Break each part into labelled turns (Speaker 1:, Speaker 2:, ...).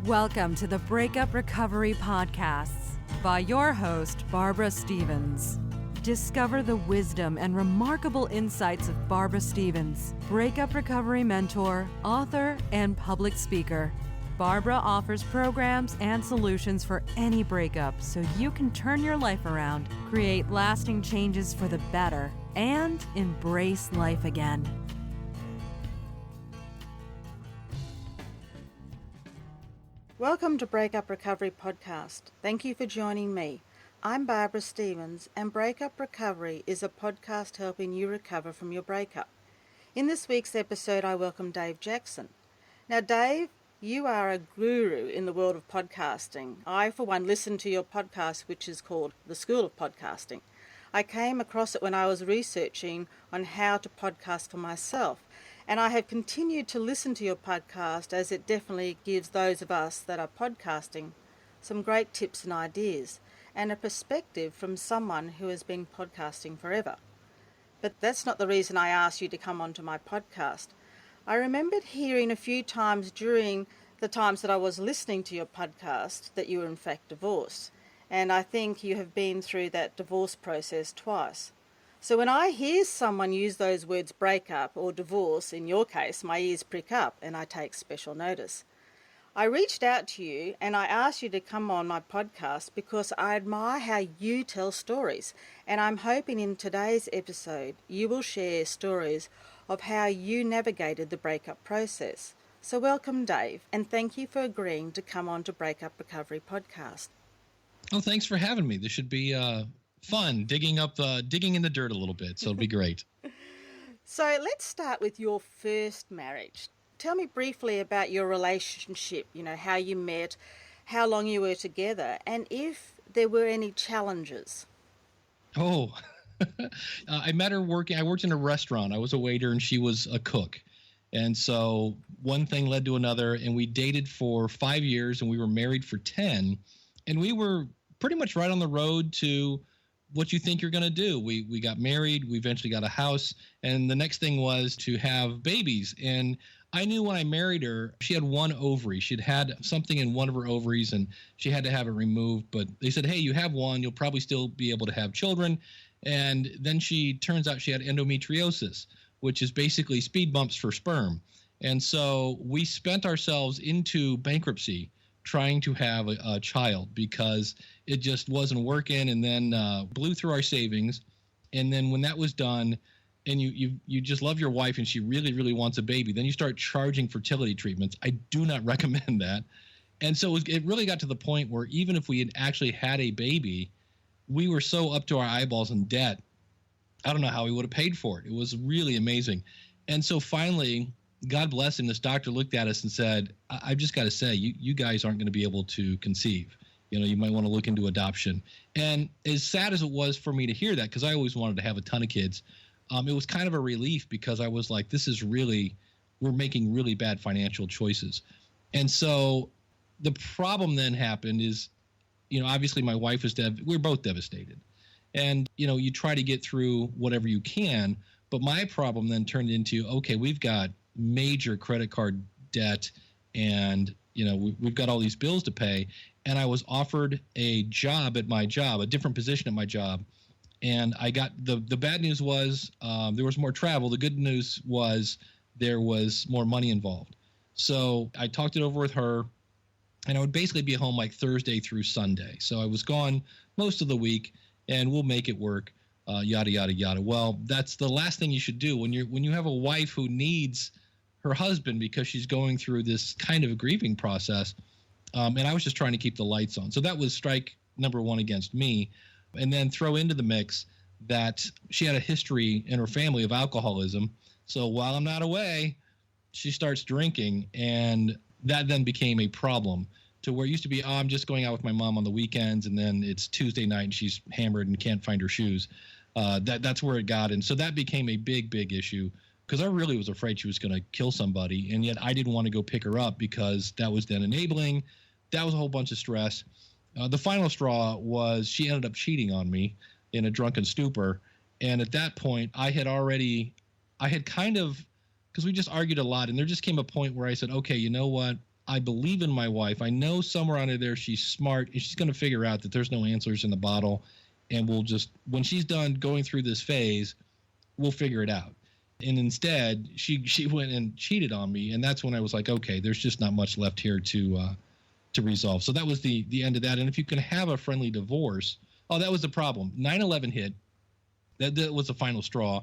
Speaker 1: Welcome to the Breakup Recovery Podcasts by your host, Barbara Stevens. Discover the wisdom and remarkable insights of Barbara Stevens, breakup recovery mentor, author, and public speaker. Barbara offers programs and solutions for any breakup so you can turn your life around, create lasting changes for the better, and embrace life again.
Speaker 2: Welcome to Breakup Recovery Podcast. Thank you for joining me. I'm Barbara Stevens, and Breakup Recovery is a podcast helping you recover from your breakup. In this week's episode, I welcome Dave Jackson. Now, Dave, you are a guru in the world of podcasting. I, for one, listen to your podcast, which is called The School of Podcasting. I came across it when I was researching on how to podcast for myself, and I have continued to listen to your podcast as it definitely gives those of us that are podcasting some great tips and ideas and a perspective from someone who has been podcasting forever. But that's not the reason I asked you to come onto my podcast. I remembered hearing a few times during the times that I was listening to your podcast that you were in fact divorced. And I think you have been through that divorce process twice. So when I hear someone use those words breakup or divorce, in your case, my ears prick up and I take special notice. I reached out to you and I asked you to come on my podcast because I admire how you tell stories. And I'm hoping in today's episode you will share stories of how you navigated the breakup process. So welcome, Dave, and thank you for agreeing to come on to Breakup Recovery Podcast.
Speaker 3: Oh, thanks for having me. This should be fun, digging in the dirt a little bit, so it'll be great.
Speaker 2: So let's start with your first marriage. Tell me briefly about your relationship, how you met, how long you were together, and if there were any challenges.
Speaker 3: Oh, I met her I worked in a restaurant. I was a waiter and she was a cook. And so one thing led to another, and we dated for 5 years and we were married for 10. And we were pretty much right on the road to what you think you're going to do. We got married, we eventually got a house, and the next thing was to have babies. And I knew when I married her, she had one ovary. She'd had something in one of her ovaries, and she had to have it removed. But they said, hey, you have one, you'll probably still be able to have children. And then turns out she had endometriosis, which is basically speed bumps for sperm. And so we spent ourselves into bankruptcy trying to have a child because it just wasn't working, and then blew through our savings. And then when that was done, and you just love your wife and she really, really wants a baby, then you start charging fertility treatments. I do not recommend that. And so it really got to the point where even if we had actually had a baby, we were so up to our eyeballs in debt. I don't know how we would have paid for it. It was really amazing. And so finally, God bless him, this doctor looked at us and said, I've just got to say, you guys aren't going to be able to conceive. You might want to look into adoption. And as sad as it was for me to hear that, because I always wanted to have a ton of kids, it was kind of a relief because I was like, we're making really bad financial choices. And so the problem then happened is, obviously my wife was we're both devastated. And, you try to get through whatever you can. But my problem then turned into, okay, we've got major credit card debt and, we've got all these bills to pay. And I was offered a job at my job, a different position at my job. And I got the bad news was there was more travel. The good news was there was more money involved. So I talked it over with her, and I would basically be home like Thursday through Sunday. So I was gone most of the week, and we'll make it work, yada, yada, yada. Well, that's the last thing you should do when you have a wife who needs her husband because she's going through this kind of grieving process. And I was just trying to keep the lights on. So that was strike number one against me. And then throw into the mix that she had a history in her family of alcoholism. So while I'm not away, she starts drinking, and that then became a problem to where it used to be, I'm just going out with my mom on the weekends, and then it's Tuesday night and she's hammered and can't find her shoes. That's where it got. And so that became a big, big issue because I really was afraid she was going to kill somebody, and yet I didn't want to go pick her up because that was then enabling. That was a whole bunch of stress. The final straw was she ended up cheating on me in a drunken stupor. And at that point, I had kind of, because we just argued a lot, and there just came a point where I said, okay, you know what? I believe in my wife. I know somewhere under there she's smart, and she's going to figure out that there's no answers in the bottle, and we'll just, when she's done going through this phase, we'll figure it out. And instead, she went and cheated on me, and that's when I was like, okay, there's just not much left here to resolve. So that was the end of that. And if you can have a friendly divorce, that was the problem. 9/11 hit. That was the final straw.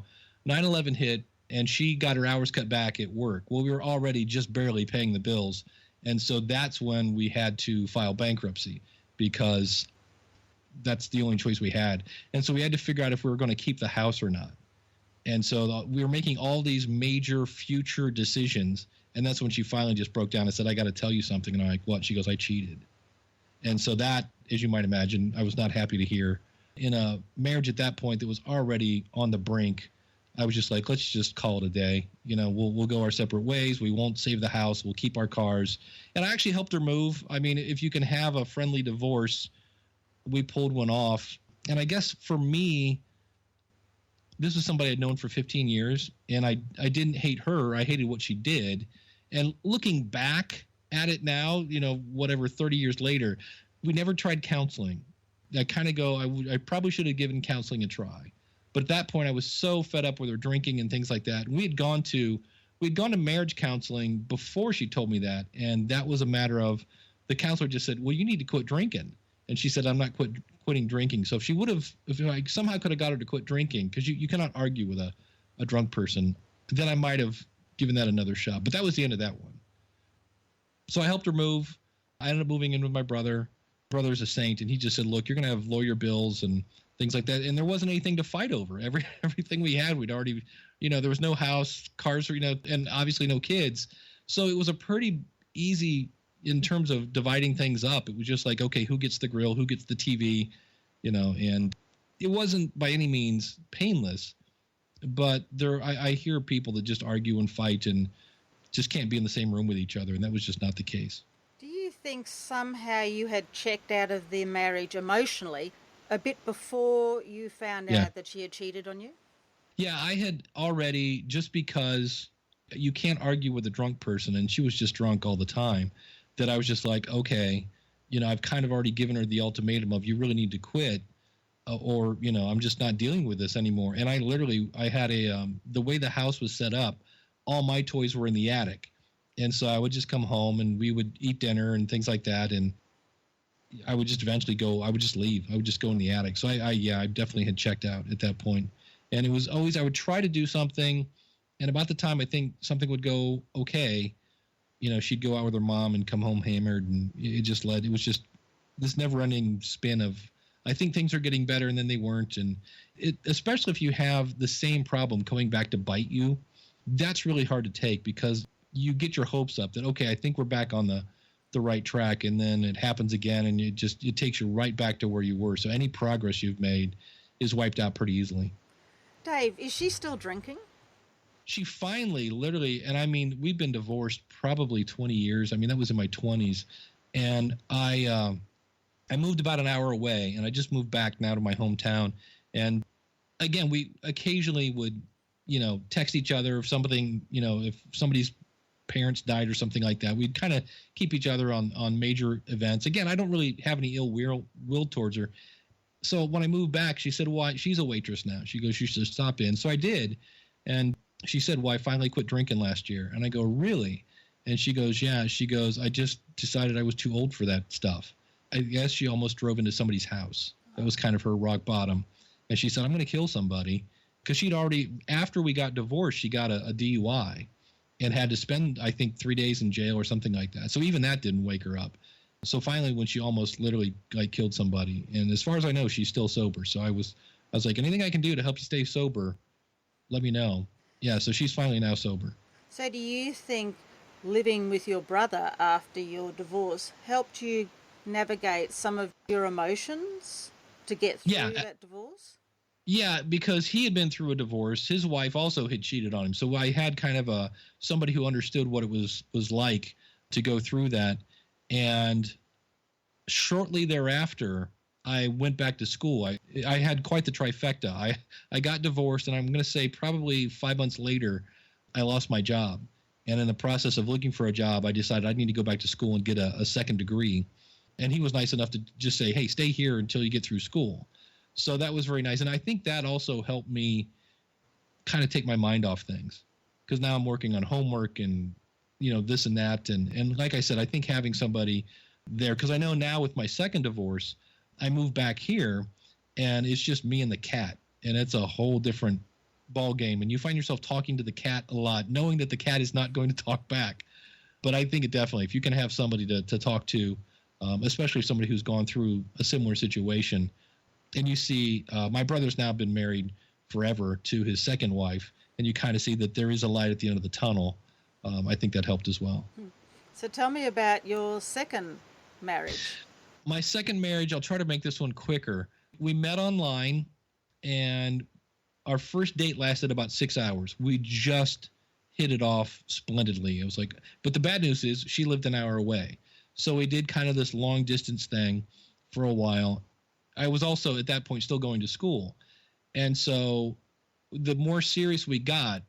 Speaker 3: 9/11 hit, and she got her hours cut back at work. Well, we were already just barely paying the bills. And so that's when we had to file bankruptcy, because that's the only choice we had. And so we had to figure out if we were going to keep the house or not. And so we were making all these major future decisions. And that's when she finally just broke down and said, I got to tell you something. And I'm like, what? She goes, I cheated. And so that, as you might imagine, I was not happy to hear. In a marriage at that point that was already on the brink, I was just like, let's just call it a day. We'll go our separate ways. We won't save the house. We'll keep our cars. And I actually helped her move. I mean, if you can have a friendly divorce, we pulled one off. And I guess for me, this was somebody I'd known for 15 years, and I didn't hate her. I hated what she did. And looking back at it now, 30 years later, we never tried counseling. I kind of go, I probably should have given counseling a try. But at that point, I was so fed up with her drinking and things like that. And we'd gone to marriage counseling before she told me that. And that was a matter of, the counselor just said, well, you need to quit drinking. And she said, I'm not quitting drinking. So if I somehow could have got her to quit drinking, because you cannot argue with a drunk person, then I might have given that another shot. But that was the end of that one. So I helped her move. I ended up moving in with my brother. Brother's a saint, and he just said, look, you're going to have lawyer bills and things like that. And there wasn't anything to fight over. Everything we had, we'd already, there was no house, cars, and obviously no kids. So it was a pretty easy in terms of dividing things up. It was just like, okay, who gets the grill, who gets the TV, and it wasn't by any means painless, but I hear people that just argue and fight and just can't be in the same room with each other. And that was just not the case.
Speaker 2: Do you think somehow you had checked out of the marriage emotionally a bit before you found out that she had cheated on you?
Speaker 3: Yeah, I had already, just because you can't argue with a drunk person, and she was just drunk all the time, that I was just like, okay, I've kind of already given her the ultimatum of, you really need to quit, or, I'm just not dealing with this anymore. And I had the way the house was set up, all my toys were in the attic. And so I would just come home and we would eat dinner and things like that. And I would just eventually I would just leave. I would just go in the attic. So I definitely had checked out at that point. And it was always, I would try to do something. And about the time I think something would go okay, she'd go out with her mom and come home hammered. And it was just this never ending spin of, I think things are getting better, and then they weren't. And especially if you have the same problem coming back to bite you, that's really hard to take, because you get your hopes up that, okay, I think we're back on the right track, and then it happens again, and it takes you right back to where you were. So any progress you've made is wiped out pretty easily.
Speaker 2: Dave, is she still drinking?
Speaker 3: She finally, literally, and I mean, we've been divorced probably 20 years. I mean, that was in my 20s. And I moved about an hour away, and I just moved back now to my hometown. And again, we occasionally would, text each other if something, if somebody's parents died or something like that. We'd kind of keep each other on major events. Again, I don't really have any ill will towards her. So when I moved back, she said, well, she's a waitress now. She goes, you should stop in. So I did. And she said, well, I finally quit drinking last year. And I go, really? And she goes, yeah. She goes, I just decided I was too old for that stuff. I guess she almost drove into somebody's house. That was kind of her rock bottom. And she said, I'm going to kill somebody. Because she'd already, after we got divorced, she got a DUI and had to spend, I think, 3 days in jail or something like that. So even that didn't wake her up. So finally, when she almost literally killed somebody, and as far as I know, she's still sober. So I was like, anything I can do to help you stay sober, let me know. Yeah, so she's finally now sober.
Speaker 2: So do you think living with your brother after your divorce helped you navigate some of your emotions to get through that divorce?
Speaker 3: Yeah, because he had been through a divorce. His wife also had cheated on him. So I had kind of somebody who understood what it was like to go through that. And shortly thereafter, I went back to school. I had quite the trifecta. I got divorced, and I'm going to say probably 5 months later, I lost my job. And in the process of looking for a job, I decided I need to go back to school and get a second degree. And he was nice enough to just say, hey, stay here until you get through school. So that was very nice. And I think that also helped me kind of take my mind off things, because now I'm working on homework and, this and that. And like I said, I think having somebody there, because I know now with my second divorce, I moved back here and it's just me and the cat. And it's a whole different ball game. And you find yourself talking to the cat a lot, knowing that the cat is not going to talk back. But I think it definitely, if you can have somebody to talk to, especially somebody who's gone through a similar situation. And you see, my brother's now been married forever to his second wife, and you kind of see that there is a light at the end of the tunnel. I think that helped as well.
Speaker 2: So tell me about your second marriage.
Speaker 3: My second marriage, I'll try to make this one quicker. We met online, and our first date lasted about 6 hours. We just hit it off splendidly. It was like, but the bad news is she lived an hour away. So we did kind of this long distance thing for a while. I was also at that point still going to school. And so the more serious we got,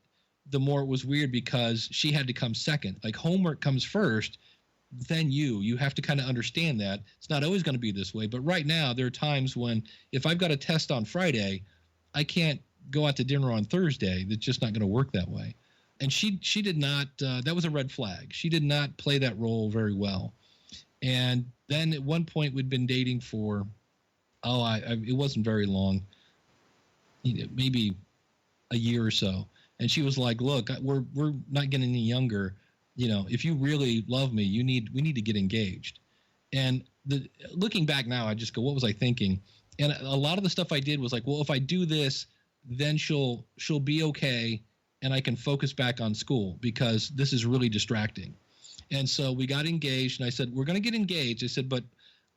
Speaker 3: the more it was weird, because she had to come second. Like, homework comes first, then you have to kind of understand that. It's not always going to be this way. But right now, there are times when if I've got a test on Friday, I can't go out to dinner on Thursday. That's just not going to work that way. And she did not, that was a red flag. She did not play that role very well. And then at one point we'd been dating for, it wasn't very long, maybe a year or so. And she was like, look, we're not getting any younger. If you really love me, we need to get engaged. And looking back now, I just go, what was I thinking? And a lot of the stuff I did was like, well, if I do this, then she'll be okay, and I can focus back on school, because this is really distracting. And so we got engaged, and I said, we're going to get engaged. I said, but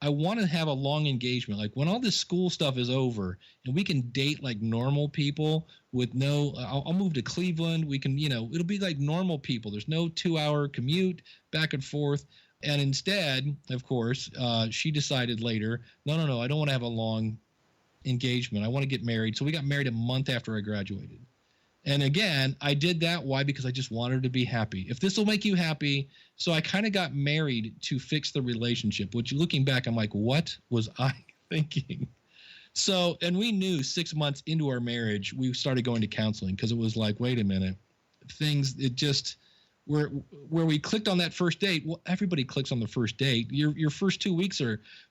Speaker 3: I want to have a long engagement. Like, when all this school stuff is over and we can date like normal people with I'll move to Cleveland. We can, it'll be like normal people. There's no 2-hour commute back and forth. And instead, of course, she decided later, no, I don't want to have a long engagement. I want to get married. So we got married a month after I graduated. And again, I did that. Why? Because I just wanted her to be happy. If this will make you happy. So I kind of got married to fix the relationship, which, looking back, I'm like, what was I thinking? So, and we knew 6 months into our marriage, we started going to counseling, because it was like, wait a minute, where we clicked on that first date. Well, everybody clicks on the first date. Your first 2 weeks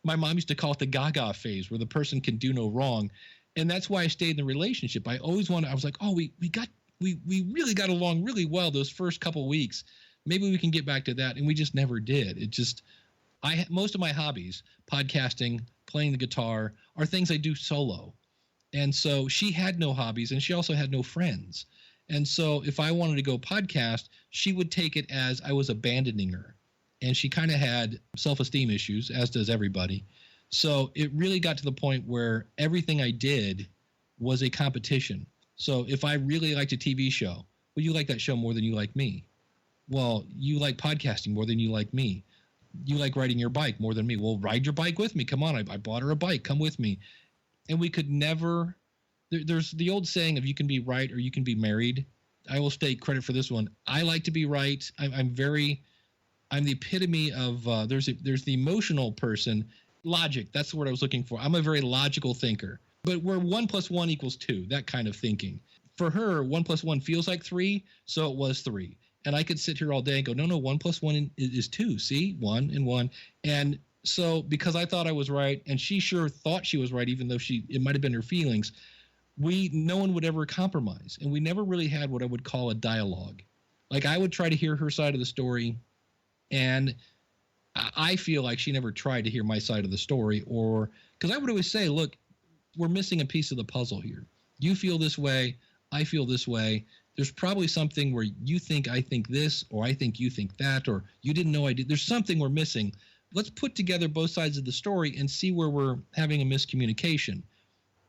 Speaker 3: my mom used to call it the gaga phase, where the person can do no wrong. And that's why I stayed in the relationship. I always I was like, oh, we really got along really well those first couple weeks. Maybe we can get back to that. And we just never did. Most of my hobbies, podcasting, playing the guitar, are things I do solo. And so she had no hobbies, and she also had no friends. And so if I wanted to go podcast, she would take it as I was abandoning her. And she kind of had self-esteem issues, as does everybody. So it really got to the point where everything I did was a competition. So if I really liked a TV show, well, you like that show more than you like me. Well, you like podcasting more than you like me. You like riding your bike more than me. Well, ride your bike with me. Come on, I bought her a bike. Come with me. And we could never there's the old saying of you can be right or you can be married. I will take credit for this one. I like to be right. I'm the epitome of there's the emotional person. Logic, that's the word I was looking for. I'm a very logical thinker. But where 1 + 1 = 2, that kind of thinking. For her, 1 + 1 feels like 3, so it was 3. And I could sit here all day and go, no, 1 + 1 is 2. See, 1 and 1. And so because I thought I was right, and she sure thought she was right, even though it might have been her feelings, no one would ever compromise. And we never really had what I would call a dialogue. Like, I would try to hear her side of the story, and I feel like she never tried to hear my side of the story, or because I would always say, look, we're missing a piece of the puzzle here. You feel this way. I feel this way. There's probably something where you think I think this, or I think you think that, or you didn't know I did. There's something we're missing. Let's put together both sides of the story and see where we're having a miscommunication.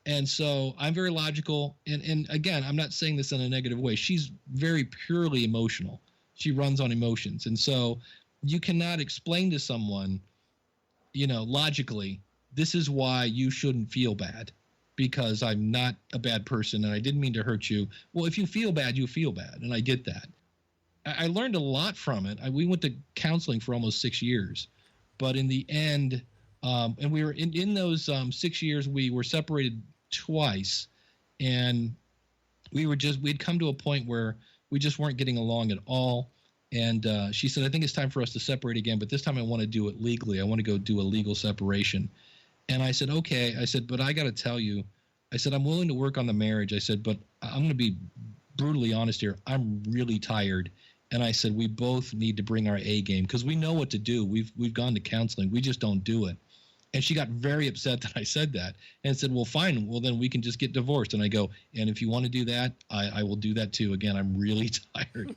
Speaker 3: And so I'm very logical. And again, I'm not saying this in a negative way. She's very purely emotional. She runs on emotions. And so you cannot explain to someone, logically, this is why you shouldn't feel bad, because I'm not a bad person and I didn't mean to hurt you. Well, if you feel bad, you feel bad. And I get that. I learned a lot from it. We went to counseling for almost 6 years, but in the end, and we were in those 6 years, we were separated twice, and we'd come to a point where we just weren't getting along at all. And she said, I think it's time for us to separate again, but this time I want to do it legally. I want to go do a legal separation. And I said, okay. I said, but I got to tell you, I said, I'm willing to work on the marriage. I said, but I'm going to be brutally honest here. I'm really tired. And I said, we both need to bring our A game because we know what to do. We've gone to counseling. We just don't do it. And she got very upset that I said that and said, well, fine. Well, then we can just get divorced. And I go, and if you want to do that, I will do that too. Again, I'm really tired.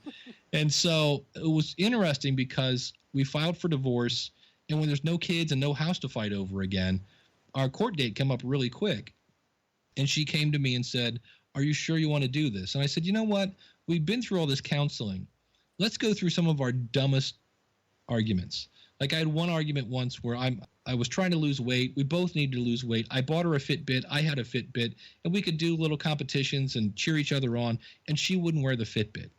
Speaker 3: And so it was interesting because we filed for divorce. And when there's no kids and no house to fight over again, our court date came up really quick. And she came to me and said, are you sure you want to do this? And I said, you know what? We've been through all this counseling. Let's go through some of our dumbest arguments. Like I had one argument once where I was trying to lose weight. We both needed to lose weight. I bought her a Fitbit. I had a Fitbit. And we could do little competitions and cheer each other on. And she wouldn't wear the Fitbit.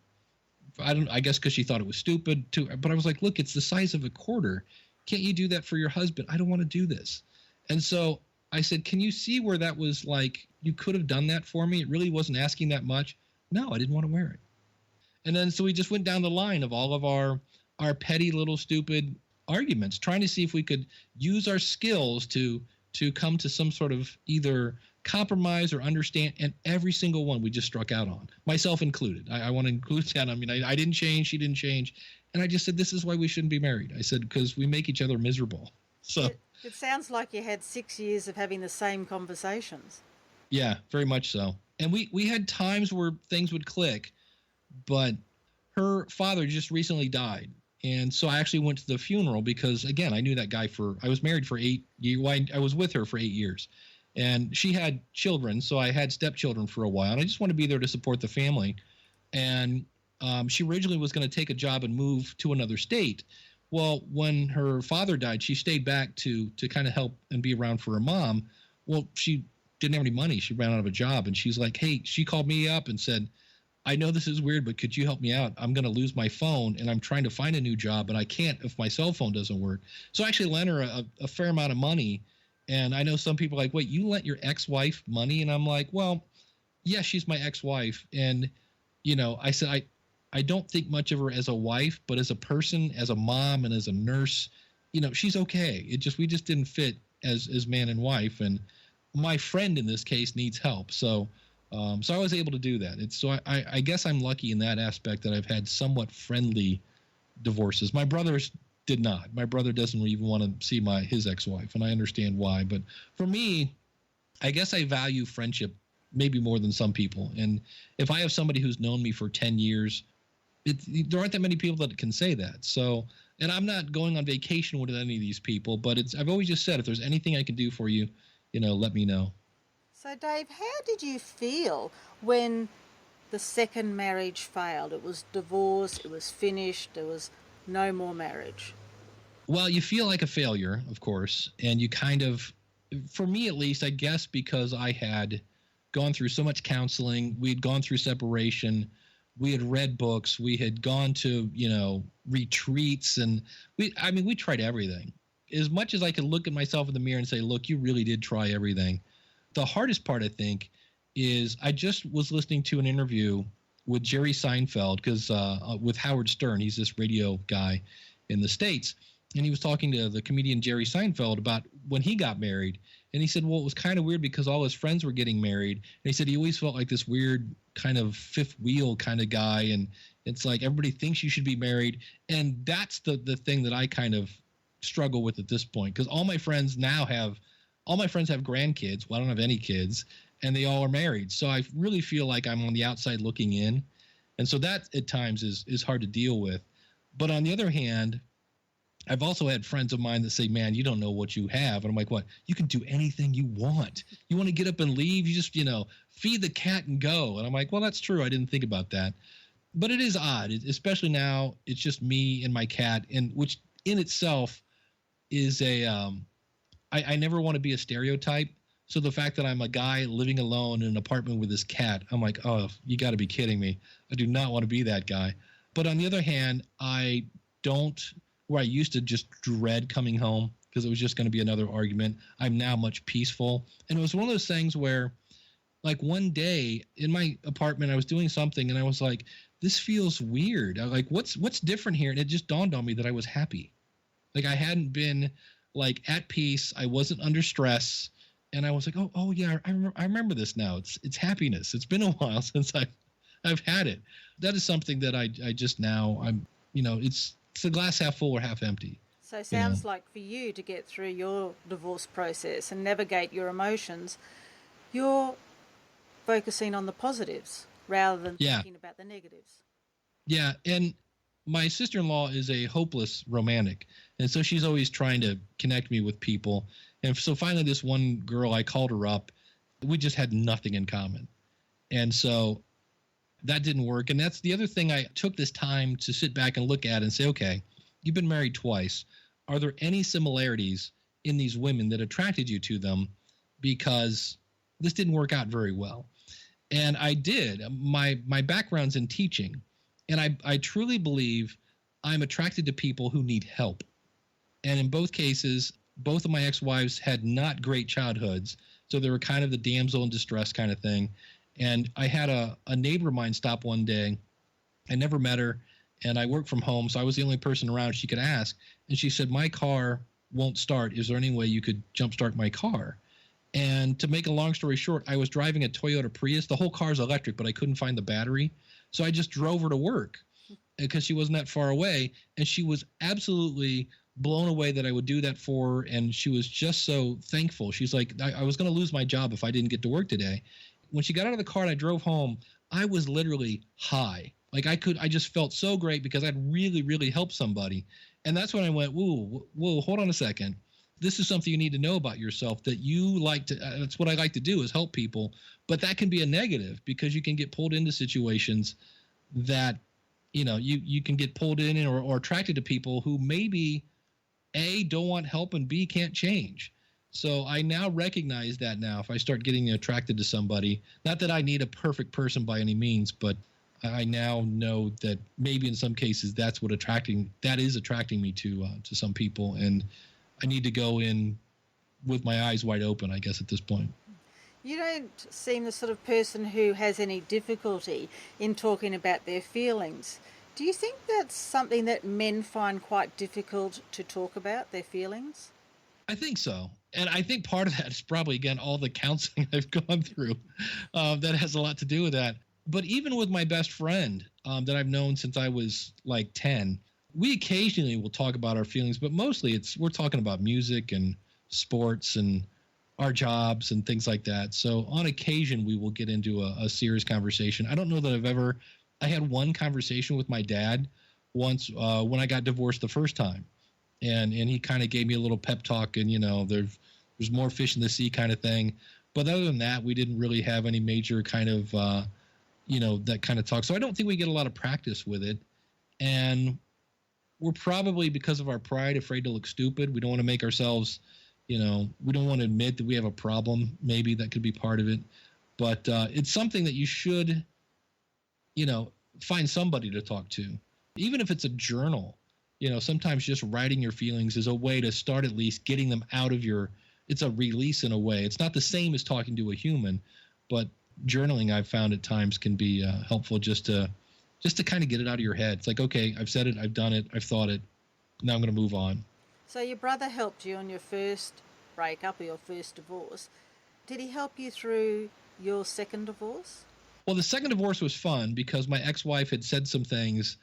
Speaker 3: I guess because she thought it was stupid too. But I was like, look, it's the size of a quarter. Can't you do that for your husband? I don't want to do this. And so I said, can you see where that was like, you could have done that for me? It really wasn't asking that much. No, I didn't want to wear it. And then so we just went down the line of all of our petty little stupid arguments, trying to see if we could use our skills to come to some sort of either compromise or understand. And every single one we just struck out on, myself included. I want to include that. I mean, I didn't change. She didn't change. And I just said, this is why we shouldn't be married. I said, because we make each other miserable. So
Speaker 2: it sounds like you had 6 years of having the same conversations.
Speaker 3: Yeah, very much so. And we had times where things would click, but her father just recently died. And so I actually went to the funeral because, again, I knew that guy I was married for 8 years. I was with her for 8 years. And she had children, so I had stepchildren for a while. And I just wanted to be there to support the family. And she originally was going to take a job and move to another state. Well, when her father died, she stayed back to kind of help and be around for her mom. Well, she didn't have any money. She ran out of a job. And she's like, hey, she called me up and said, I know this is weird, but could you help me out? I'm going to lose my phone, and I'm trying to find a new job, and I can't if my cell phone doesn't work. So I actually lent her a fair amount of money. And I know some people are like, wait, you lent your ex-wife money? And I'm like, well, yeah, she's my ex-wife. And, I said, I don't think much of her as a wife, but as a person, as a mom, and as a nurse, she's okay. We just didn't fit as man and wife. And my friend in this case needs help. So I was able to do that. I guess I'm lucky in that aspect that I've had somewhat friendly divorces. My brothers did not. My brother doesn't even want to see his ex-wife, and I understand why. But for me, I guess I value friendship maybe more than some people. And if I have somebody who's known me for 10 years, there aren't that many people that can say that. So, and I'm not going on vacation with any of these people, but I've always just said, if there's anything I can do for you, let me know.
Speaker 2: So, Dave, how did you feel when the second marriage failed? It was divorce, it was finished, there was no more marriage.
Speaker 3: Well, you feel like a failure, of course, and you kind of, for me at least, I guess because I had gone through so much counseling, we'd gone through separation, we had read books, we had gone to, retreats, and we tried everything. As much as I could look at myself in the mirror and say, look, you really did try everything. The hardest part, I think, is I just was listening to an interview with Jerry Seinfeld, because with Howard Stern, he's this radio guy in the States, and he was talking to the comedian Jerry Seinfeld about when he got married. And he said, well, it was kind of weird because all his friends were getting married. And he said he always felt like this weird kind of fifth wheel kind of guy. And it's like everybody thinks you should be married. And that's the thing that I kind of struggle with at this point, because all my friends have grandkids. Well, I don't have any kids, and they all are married. So I really feel like I'm on the outside looking in. And so that at times is hard to deal with. But on the other hand, I've also had friends of mine that say, man, you don't know what you have. And I'm like, what? You can do anything you want. You want to get up and leave? You just, feed the cat and go. And I'm like, well, that's true. I didn't think about that. But it is odd, especially now it's just me and my cat, and which in itself is I never want to be a stereotype. So the fact that I'm a guy living alone in an apartment with his cat, I'm like, oh, you got to be kidding me. I do not want to be that guy. But on the other hand, I don't, where I used to just dread coming home because it was just going to be another argument. I'm now much peaceful. And it was one of those things where, like, one day in my apartment, I was doing something and I was like, this feels weird. I'm like, what's different here? And it just dawned on me that I was happy. Like, I hadn't been like at peace. I wasn't under stress. And I was like, oh yeah, I remember this now. It's happiness. It's been a while since I've had it. That is something that I just now it's the glass half full or half empty.
Speaker 2: So it sounds like for you to get through your divorce process and navigate your emotions, you're focusing on the positives rather than thinking about the negatives.
Speaker 3: Yeah, and my sister-in-law is a hopeless romantic, and so she's always trying to connect me with people. And so finally this one girl, I called her up. We just had nothing in common. And so that didn't work. And that's the other thing. I took this time to sit back and look at and say, okay, you've been married twice. Are there any similarities in these women that attracted you to them? Because this didn't work out very well. And I did. My background's in teaching. And I truly believe I'm attracted to people who need help. And in both cases, both of my ex-wives had not great childhoods. So they were kind of the damsel in distress kind of thing. And I had a neighbor of mine stop one day. I never met her, and I worked from home, so I was the only person around she could ask. And she said, my car won't start. Is there any way you could jumpstart my car? And to make a long story short, I was driving a Toyota Prius. The whole car's electric, but I couldn't find the battery. So I just drove her to work because she wasn't that far away. And she was absolutely blown away that I would do that for her. And she was just so thankful. She's like, I was going to lose my job if I didn't get to work today. When she got out of the car and I drove home, I was literally high. Like I just felt so great because I'd really, really helped somebody. And that's when I went, whoa, hold on a second. This is something you need to know about yourself, that you like to, that's what I like to do, is help people. But that can be a negative because you can get pulled into situations that, you can get pulled in or attracted to people who maybe A, don't want help, and B, can't change. So I now recognize that now if I start getting attracted to somebody, not that I need a perfect person by any means, but I now know that maybe in some cases that is attracting me to some people. And I need to go in with my eyes wide open, I guess, at this point.
Speaker 2: You don't seem the sort of person who has any difficulty in talking about their feelings. Do you think that's something that men find quite difficult to talk about, their feelings?
Speaker 3: I think so. And I think part of that is probably, again, all the counseling I've gone through that has a lot to do with that. But even with my best friend that I've known since I was like 10, we occasionally will talk about our feelings, but mostly we're talking about music and sports and our jobs and things like that. So on occasion, we will get into a serious conversation. I don't know that I had one conversation with my dad once when I got divorced the first time. And he kind of gave me a little pep talk and, there's more fish in the sea kind of thing. But other than that, we didn't really have any major kind of, that kind of talk. So I don't think we get a lot of practice with it. And we're probably, because of our pride, afraid to look stupid. We don't want to make ourselves, we don't want to admit that we have a problem. Maybe that could be part of it. But it's something that you should, find somebody to talk to. Even if it's a journal, sometimes just writing your feelings is a way to start at least getting them out of it's a release in a way. It's not the same as talking to a human, but journaling I've found at times can be helpful just to kind of get it out of your head. It's like, okay, I've said it, I've done it, I've thought it. Now I'm going to move on.
Speaker 2: So your brother helped you on your first breakup or your first divorce. Did he help you through your second divorce?
Speaker 3: Well, the second divorce was fun because my ex-wife had said some things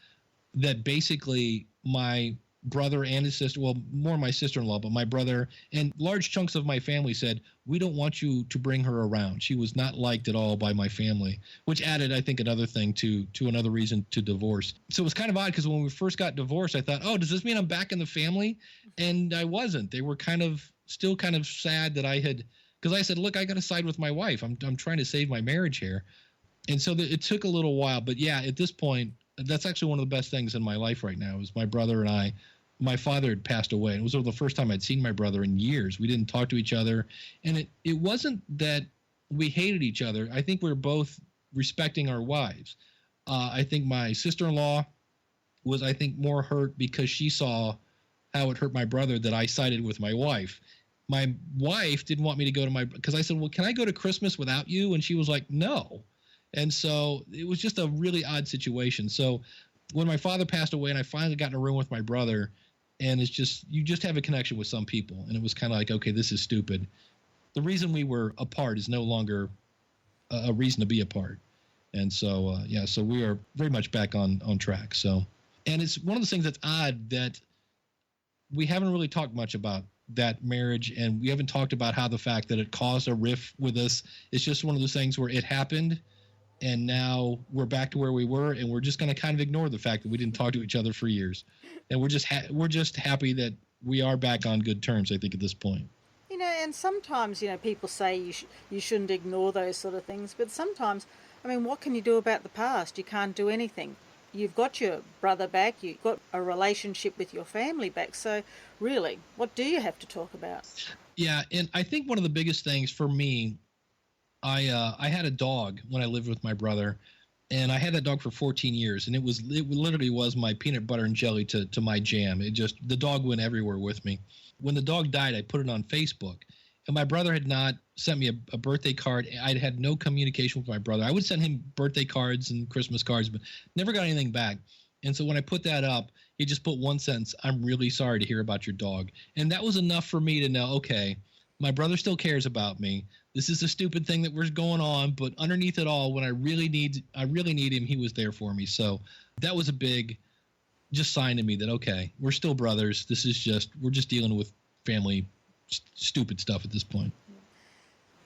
Speaker 3: that basically my brother and his sister, well, more my sister-in-law, but my brother and large chunks of my family said, we don't want you to bring her around. She was not liked at all by my family, which added, I think, another thing to another reason to divorce. So it was kind of odd because when we first got divorced, I thought, oh, does this mean I'm back in the family? And I wasn't. They were still kind of sad that because I said, look, I got to side with my wife. I'm trying to save my marriage here. And so it took a little while, but yeah, at this point, that's actually one of the best things in my life right now is my brother and I. My father had passed away. It was the first time I'd seen my brother in years. We didn't talk to each other. And it wasn't that we hated each other. I think we were both respecting our wives. I think my sister-in-law was, I think, more hurt because she saw how it hurt my brother that I sided with my wife. My wife didn't want me to go to because I said, well, can I go to Christmas without you? And she was like, no. And so it was just a really odd situation. So when my father passed away and I finally got in a room with my brother, and it's just, you just have a connection with some people. And it was kind of like, okay, this is stupid. The reason we were apart is no longer a reason to be apart. And so, so we are very much back on track. So, and it's one of those things that's odd that we haven't really talked much about that marriage, and we haven't talked about how the fact that it caused a rift with us. It's just one of those things where it happened, and now we're back to where we were, and we're just going to kind of ignore the fact that we didn't talk to each other for years. And we're just happy that we are back on good terms, I think, at this point.
Speaker 2: And sometimes, people say you shouldn't ignore those sort of things, but sometimes, what can you do about the past? You can't do anything. You've got your brother back, you've got a relationship with your family back, so really, what do you have to talk about?
Speaker 3: Yeah, and I think one of the biggest things for me, I had a dog when I lived with my brother, and I had that dog for 14 years, and it literally was my peanut butter and jelly to my jam. The dog went everywhere with me. When the dog died, I put it on Facebook, and my brother had not sent me a birthday card. I'd had no communication with my brother. I would send him birthday cards and Christmas cards, but never got anything back. And so when I put that up, he just put one sentence, "I'm really sorry to hear about your dog." And that was enough for me to know, okay, my brother still cares about me. This is a stupid thing that was going on, but underneath it all, when I really need him, he was there for me. So that was a big just sign to me that, okay, we're still brothers. We're just dealing with family stupid stuff at this point.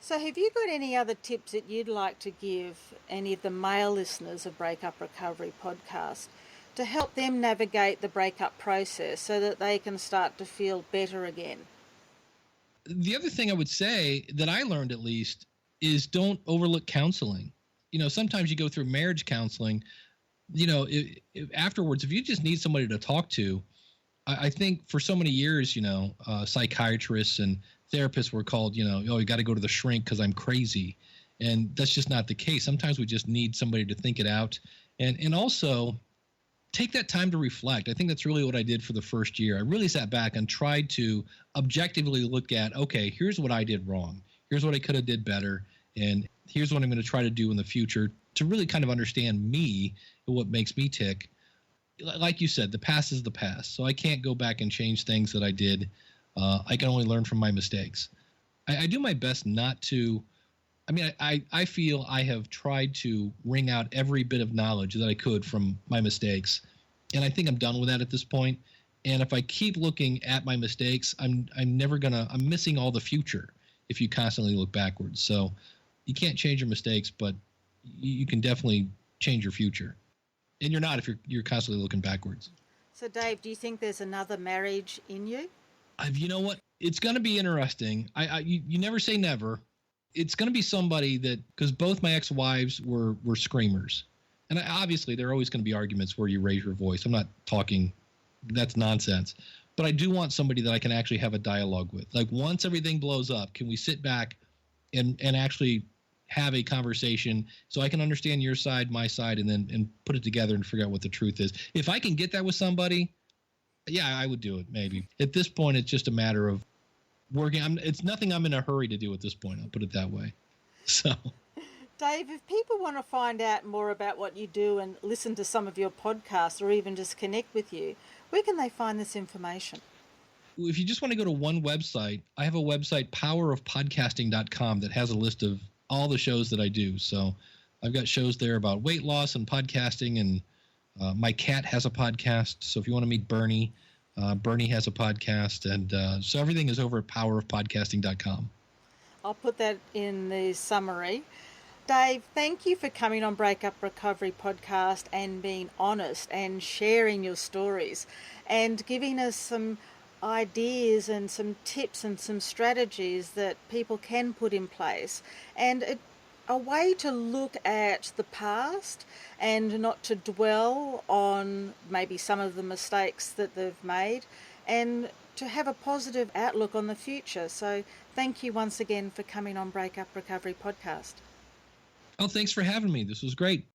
Speaker 2: So have you got any other tips that you'd like to give any of the male listeners of Breakup Recovery podcast to help them navigate the breakup process so that they can start to feel better again?
Speaker 3: The other thing I would say that I learned, at least, is don't overlook counseling. Sometimes you go through marriage counseling, afterwards, if you just need somebody to talk to, I think for so many years, psychiatrists and therapists were called, you got to go to the shrink because I'm crazy. And that's just not the case. Sometimes we just need somebody to think it out and also take that time to reflect. I think that's really what I did for the first year. I really sat back and tried to objectively look at, okay, here's what I did wrong. Here's what I could have did better. And here's what I'm going to try to do in the future to really kind of understand me and what makes me tick. Like you said, the past is the past. So I can't go back and change things that I did. I can only learn from my mistakes. I do my best not to. I feel I have tried to wring out every bit of knowledge that I could from my mistakes. And I think I'm done with that at this point. And if I keep looking at my mistakes, I'm missing all the future if you constantly look backwards. So you can't change your mistakes, but you can definitely change your future. And you're not if you're constantly looking backwards.
Speaker 2: So, Dave, do you think there's another marriage in you?
Speaker 3: You know what? It's going to be interesting. You never say never. It's going to be somebody because both my ex-wives were screamers. And obviously, there are always going to be arguments where you raise your voice. I'm not talking, that's nonsense. But I do want somebody that I can actually have a dialogue with. Like, once everything blows up, can we sit back and actually have a conversation so I can understand your side, my side, and put it together and figure out what the truth is. If I can get that with somebody, yeah, I would do it maybe. At this point, it's just a matter of working. It's nothing I'm in a hurry to do at this point. I'll put it that way. So,
Speaker 2: Dave, if people want to find out more about what you do and listen to some of your podcasts or even just connect with you, where can they find this information?
Speaker 3: If you just want to go to one website, I have a website, powerofpodcasting.com, that has a list of all the shows that I do. So I've got shows there about weight loss and podcasting, and my cat has a podcast. So if you want to meet Bernie, Bernie has a podcast. And so everything is over at powerofpodcasting.com.
Speaker 2: I'll put that in the summary. Dave, thank you for coming on Breakup Recovery podcast and being honest and sharing your stories and giving us some ideas and some tips and some strategies that people can put in place, and a way to look at the past and not to dwell on maybe some of the mistakes that they've made, and to have a positive outlook on the future. So thank you once again for coming on Breakup Recovery podcast.
Speaker 3: Oh, thanks for having me. This was great.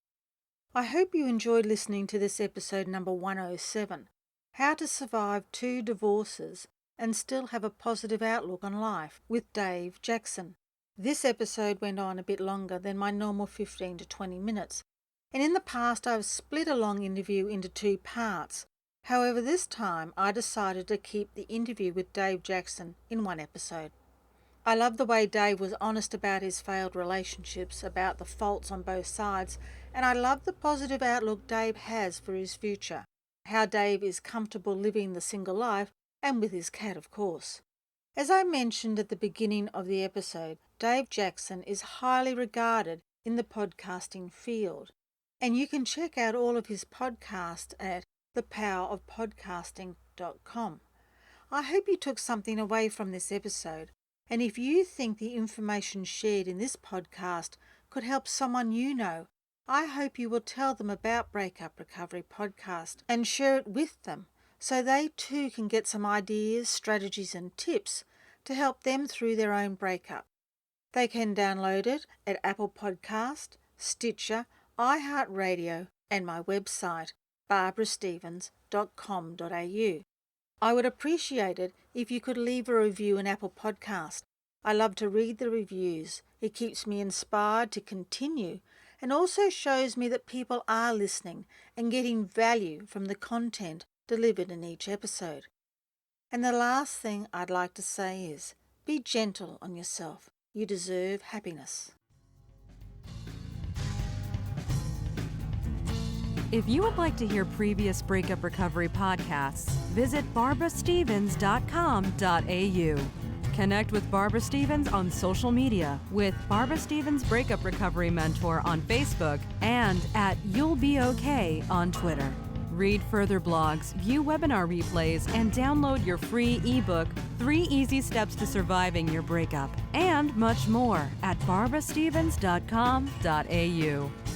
Speaker 2: I hope you enjoyed listening to this episode number 107, How to Survive 2 Divorces and Still Have a Positive Outlook on Life, with Dave Jackson. This episode went on a bit longer than my normal 15 to 20 minutes, and in the past I've split a long interview into 2 parts. However, this time I decided to keep the interview with Dave Jackson in 1 episode. I love the way Dave was honest about his failed relationships, about the faults on both sides, and I love the positive outlook Dave has for his future, how Dave is comfortable living the single life, and with his cat, of course. As I mentioned at the beginning of the episode, Dave Jackson is highly regarded in the podcasting field, and you can check out all of his podcasts at thepowerofpodcasting.com. I hope you took something away from this episode, and if you think the information shared in this podcast could help someone you know, I hope you will tell them about Breakup Recovery Podcast and share it with them so they too can get some ideas, strategies and tips to help them through their own breakup. They can download it at Apple Podcast, Stitcher, iHeartRadio and my website, barbarastevens.com.au. I would appreciate it if you could leave a review in Apple Podcast. I love to read the reviews. It keeps me inspired to continue and also shows me that people are listening and getting value from the content delivered in each episode. And the last thing I'd like to say is, be gentle on yourself. You deserve happiness.
Speaker 1: If you would like to hear previous Breakup Recovery podcasts, visit barbarastevens.com.au. Connect with Barbara Stevens on social media with Barbara Stevens Breakup Recovery Mentor on Facebook and at You'll Be Okay on Twitter. Read further blogs, view webinar replays, and download your free ebook, 3 Easy Steps to Surviving Your Breakup, and much more at barbarastevens.com.au.